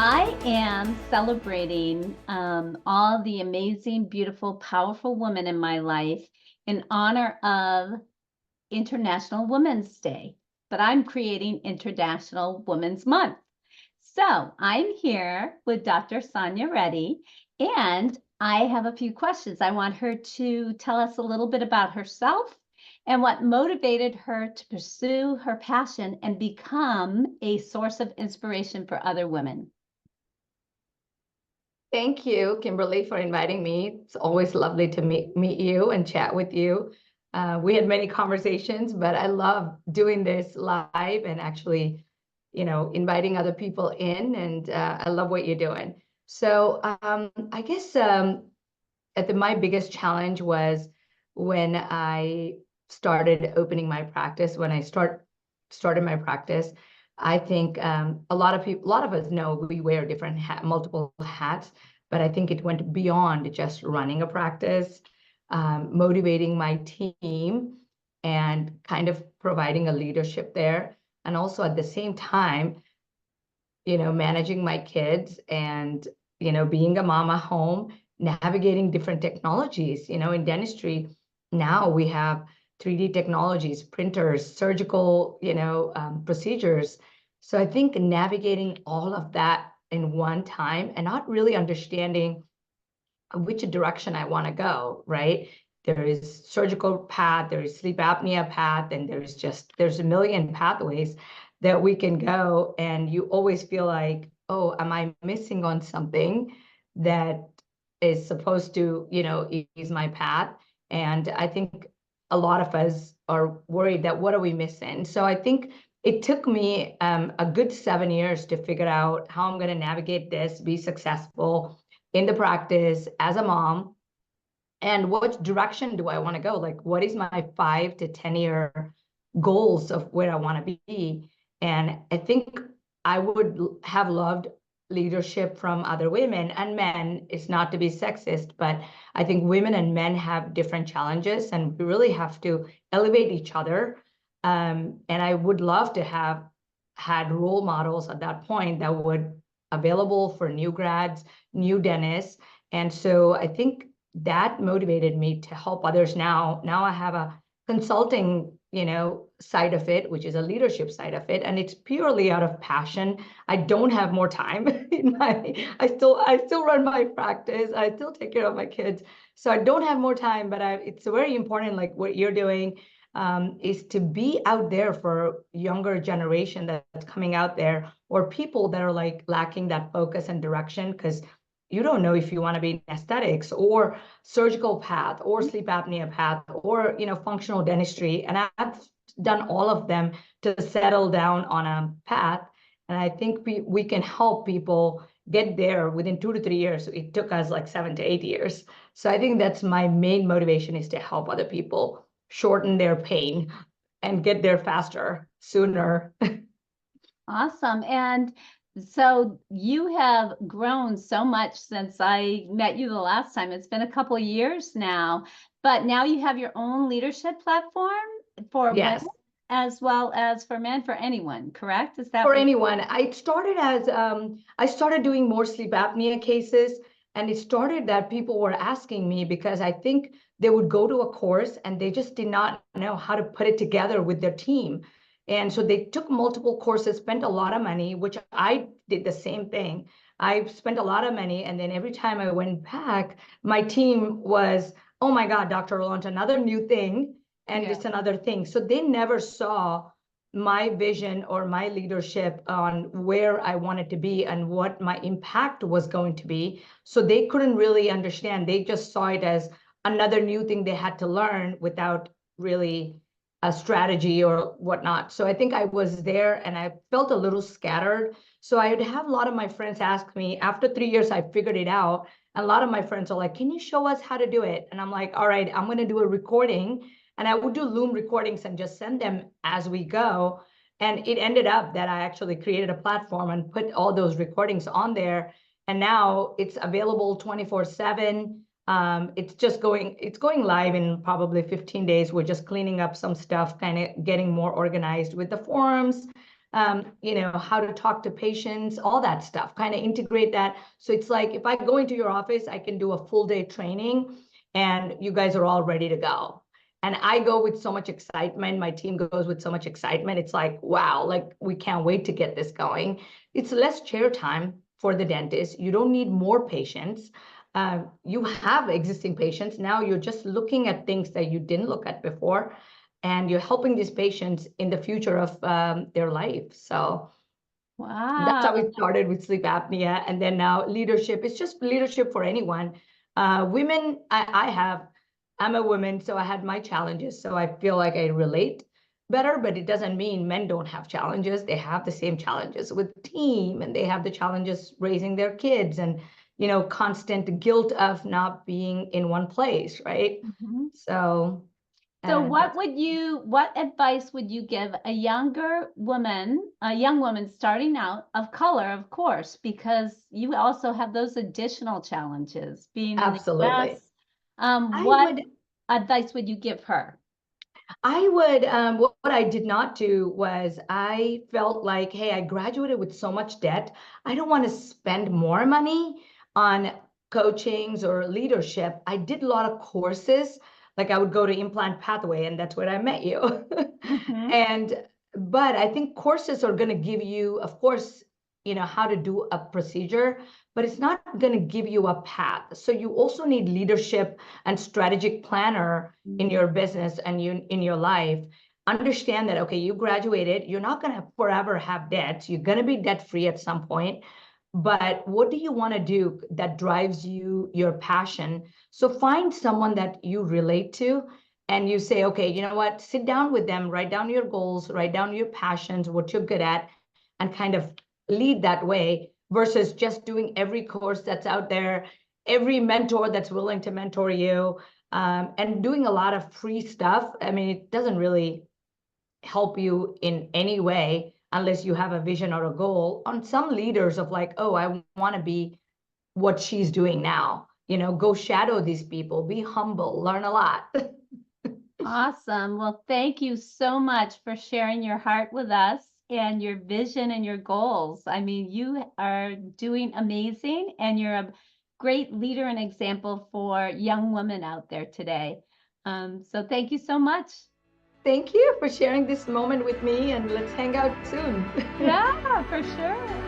I am celebrating all the amazing, beautiful, powerful women in my life in honor of International Women's Day, but I'm creating International Women's Month. So I'm here with Dr. Sonya Reddy, and I have a few questions. I want her to tell us a little bit about herself and what motivated her to pursue her passion and become a source of inspiration for other women. Thank you, Kimberly, for inviting me. It's always lovely to meet you and chat with you. We had many conversations, but I love doing this live and actually, inviting other people in, and I love what you're doing. So I guess my biggest challenge was when I started opening my practice, when I started my practice. I think a lot of us know we wear different multiple hats, but I think it went beyond just running a practice, motivating my team, and kind of providing a leadership there, and also at the same time, managing my kids and being a mama home, navigating different technologies. In dentistry now we have 3D technologies, printers, surgical, procedures. So I think navigating all of that in one time and not really understanding which direction I want to go, right? There is surgical path, there is sleep apnea path, and there's a million pathways that we can go. And you always feel like, oh, am I missing on something that is supposed to, ease my path? And I think a lot of us are worried that what are we missing? So I think it took me a good 7 years to figure out how I'm going to navigate this, be successful in the practice as a mom, and what direction do I want to go? Like, what is my 5 to 10 year goals of where I want to be? And I think I would have loved leadership from other women and men. It's not to be sexist, but I think women and men have different challenges, and we really have to elevate each other. And I would love to have had role models at that point that would available for new grads, new dentists. And so I think that motivated me to help others. Now I have a consulting, side of it, which is a leadership side of it, and it's purely out of passion. I don't have more time I still run my practice. I still take care of my kids. So I don't have more time, but it's very important, like what you're doing, is to be out there for younger generation that's coming out there, or people that are like lacking that focus and direction, because you don't know if you want to be in aesthetics or surgical path or sleep apnea path or functional dentistry. And I've done all of them to settle down on a path. And I think we can help people get there within 2 to 3 years. It took us like 7 to 8 years. So I think that's my main motivation, is to help other people shorten their pain and get there faster, sooner. Awesome. And so you have grown so much since I met you the last time. It's been a couple of years now, but now you have your own leadership platform for Yes. women as well as for men, for anyone, correct? Is that For anyone. I started doing more sleep apnea cases, and it started that people were asking me because I think they would go to a course and they just did not know how to put it together with their team. And so they took multiple courses, spent a lot of money, which I did the same thing. I spent a lot of money, and then every time I went back, my team was, oh my God, Dr. Roland, another new thing, and it's another thing. So they never saw my vision or my leadership on where I wanted to be and what my impact was going to be. So they couldn't really understand. They just saw it as another new thing they had to learn without really a strategy or whatnot. So I think I was there and I felt a little scattered. So I would have a lot of my friends ask me, after 3 years, I figured it out. And a lot of my friends are like, can you show us how to do it? And I'm like, all right, I'm going to do a recording. And I would do Loom recordings and just send them as we go. And it ended up that I actually created a platform and put all those recordings on there. And now it's available 24/7. It's going live in probably 15 days. We're just cleaning up some stuff, kind of getting more organized with the forums, how to talk to patients, all that stuff, kind of integrate that. So it's like, if I go into your office, I can do a full day training and you guys are all ready to go. And I go with so much excitement. My team goes with so much excitement. It's like, wow, like we can't wait to get this going. It's less chair time for the dentist. You don't need more patients. You have existing patients. Now you're just looking at things that you didn't look at before, and you're helping these patients in the future of their life. So that's how Wow. it started with sleep apnea. And then now leadership, it's just leadership for anyone. Women, I'm a woman, so I had my challenges. So I feel like I relate better, but it doesn't mean men don't have challenges. They have the same challenges with team, and they have the challenges raising their kids, and, constant guilt of not being in one place, right? Mhm. So So that's what advice would you give a young woman starting out, of color, of course, because you also have those additional challenges being in the absolutely. US. I What would advice would you give her? what I did not do was, I felt like, hey, I graduated with so much debt. I don't want to spend more money on coachings or leadership. I did a lot of courses. Like I would go to Implant Pathway, and that's where I met you. Mhm. And, but I think courses are going to give you, of course, how to do a procedure, but it's not going to give you a path. So you also need leadership and strategic planner in your business and in your life. Understand that, okay, you graduated, you're not going to forever have debts, you're going to be debt free at some point, but what do you want to do that drives you, your passion? So find someone that you relate to, and you say, okay, you know what, sit down with them, write down your goals, write down your passions, what you're good at, and kind of lead that way, versus just doing every course that's out there, every mentor that's willing to mentor you, and doing a lot of free stuff. I mean, it doesn't really help you in any way unless you have a vision or a goal. On some leaders of like, oh, I want to be what she's doing now. Go shadow these people, be humble, learn a lot. Awesome. Well, thank you so much for sharing your heart with us and your vision and your goals. I mean, you are doing amazing, and you're a great leader and example for young women out there today. So thank you so much. Thank you for sharing this moment with me, and let's hang out soon. Yeah, for sure.